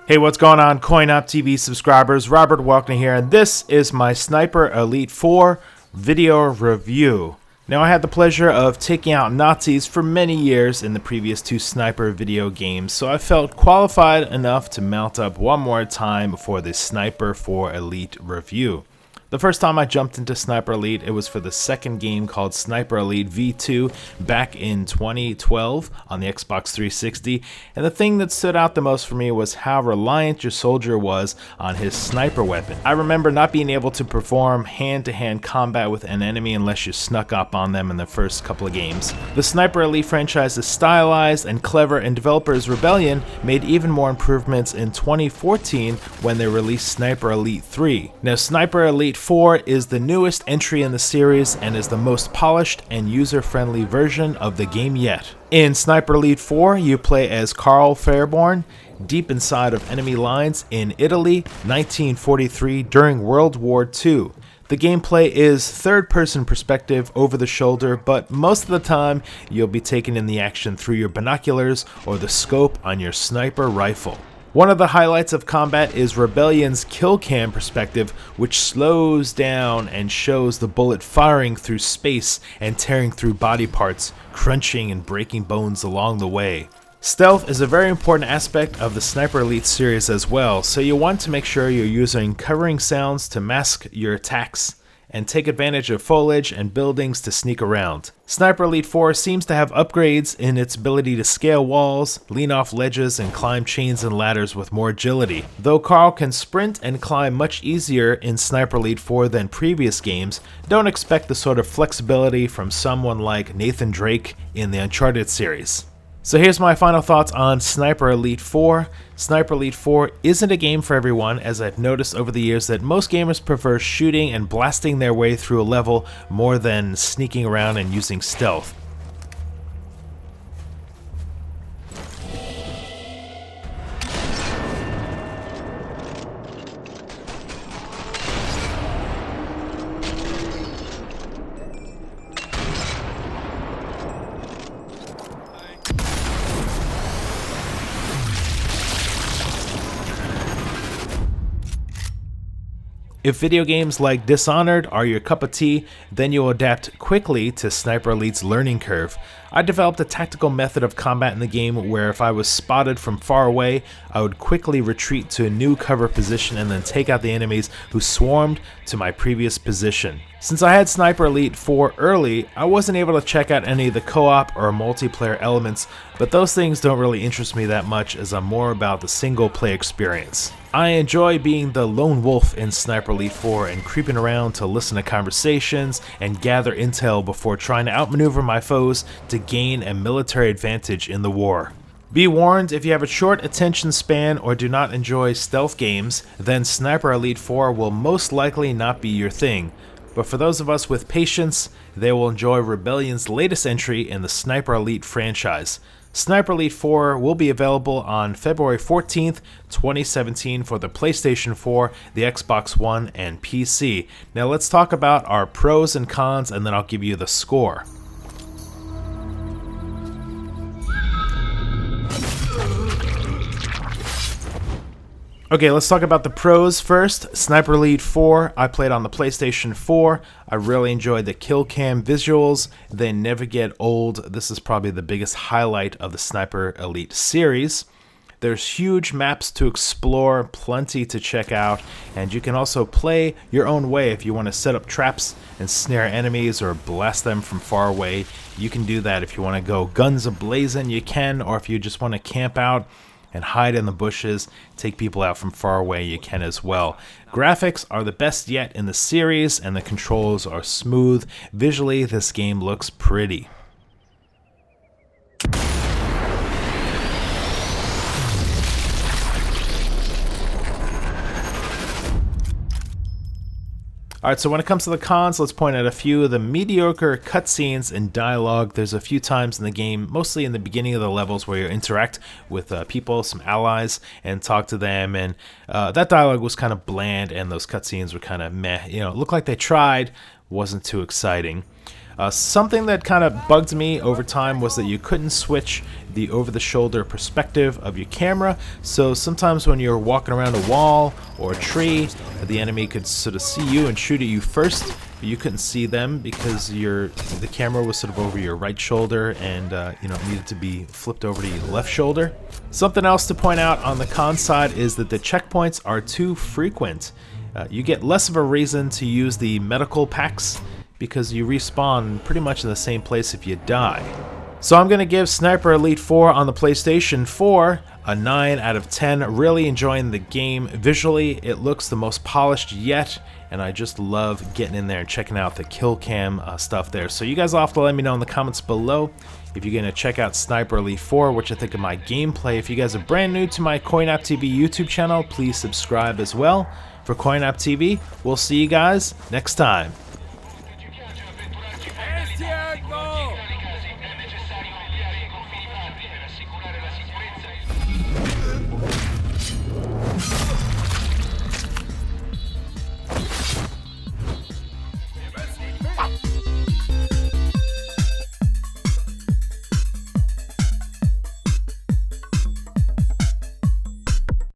Hey, what's going on, CoinOpTV subscribers? Robert Welkner here, and this is my Sniper Elite 4 video review. Now, I had the pleasure of taking out Nazis for many years in the previous two Sniper video games, so I felt qualified enough to mount up one more time for the Sniper 4 Elite review. The first time I jumped into Sniper Elite, it was for the second game called Sniper Elite V2 back in 2012 on the Xbox 360, and the thing that stood out the most for me was how reliant your soldier was on his sniper weapon. I remember not being able to perform hand-to-hand combat with an enemy unless you snuck up on them in the first couple of games. The Sniper Elite franchise is stylized and clever, and developers Rebellion made even more improvements in 2014 when they released Sniper Elite 3. Now, Sniper Elite 4 is the newest entry in the series and is the most polished and user-friendly version of the game yet. In Sniper Elite 4, you play as Karl Fairborn, deep inside of enemy lines in Italy, 1943 during World War II. The gameplay is third-person perspective over the shoulder, but most of the time you'll be taking in the action through your binoculars or the scope on your sniper rifle. One of the highlights of combat is Rebellion's kill cam perspective, which slows down and shows the bullet firing through space and tearing through body parts, crunching and breaking bones along the way. Stealth is a very important aspect of the Sniper Elite series as well, so you want to make sure you're using covering sounds to mask your attacks and take advantage of foliage and buildings to sneak around. Sniper Elite 4 seems to have upgrades in its ability to scale walls, lean off ledges, and climb chains and ladders with more agility. Though Karl can sprint and climb much easier in Sniper Elite 4 than previous games, don't expect the sort of flexibility from someone like Nathan Drake in the Uncharted series. So here's my final thoughts on Sniper Elite 4. Sniper Elite 4 isn't a game for everyone, as I've noticed over the years that most gamers prefer shooting and blasting their way through a level more than sneaking around and using stealth. If video games like Dishonored are your cup of tea, then you'll adapt quickly to Sniper Elite's learning curve. I developed a tactical method of combat in the game where if I was spotted from far away, I would quickly retreat to a new cover position and then take out the enemies who swarmed to my previous position. Since I had Sniper Elite 4 early, I wasn't able to check out any of the co-op or multiplayer elements, but those things don't really interest me that much, as I'm more about the single play experience. I enjoy being the lone wolf in Sniper Elite 4 and creeping around to listen to conversations and gather intel before trying to outmaneuver my foes to gain a military advantage in the war. Be warned, if you have a short attention span or do not enjoy stealth games, then Sniper Elite 4 will most likely not be your thing. But for those of us with patience, they will enjoy Rebellion's latest entry in the Sniper Elite franchise. Sniper Elite 4 will be available on February 14th, 2017 for the PlayStation 4, the Xbox One, and PC. Now let's talk about our pros and cons, and then I'll give you the score. Okay, let's talk about the pros first. Sniper Elite 4, I played on the PlayStation 4. I really enjoyed the kill cam visuals. They never get old. This is probably the biggest highlight of the Sniper Elite series. There's huge maps to explore, plenty to check out, and you can also play your own way if you want to set up traps and snare enemies or blast them from far away. You can do that. If you want to go guns a-blazing, you can, or if you just want to camp out and hide in the bushes, take people out from far away, you can as well. Graphics are the best yet in the series, and the controls are smooth. Visually, this game looks pretty. Alright, so when it comes to the cons, let's point out a few of the mediocre cutscenes and dialogue. There's a few times in the game, mostly in the beginning of the levels, where you interact with people, some allies, and talk to them, and that dialogue was kind of bland, and those cutscenes were kind of meh. You know, it looked like they tried, wasn't too exciting. Something that kind of bugged me over time was that you couldn't switch the over-the-shoulder perspective of your camera, so sometimes when you're walking around a wall or a tree, the enemy could sort of see you and shoot at you first, but you couldn't see them because the camera was sort of over your right shoulder and it needed to be flipped over to your left shoulder. Something else to point out on the con side is that the checkpoints are too frequent. You get less of a reason to use the medical packs because you respawn pretty much in the same place if you die. So I'm going to give Sniper Elite 4 on the PlayStation 4 a 9 out of 10. Really enjoying the game. Visually, it looks the most polished yet, and I just love getting in there and checking out the kill cam stuff there. So you guys will have to let me know in the comments below if you're going to check out Sniper Elite 4, what you think of my gameplay. If you guys are brand new to my CoinOpTV YouTube channel, please subscribe as well. For CoinOpTV, we'll see you guys next time.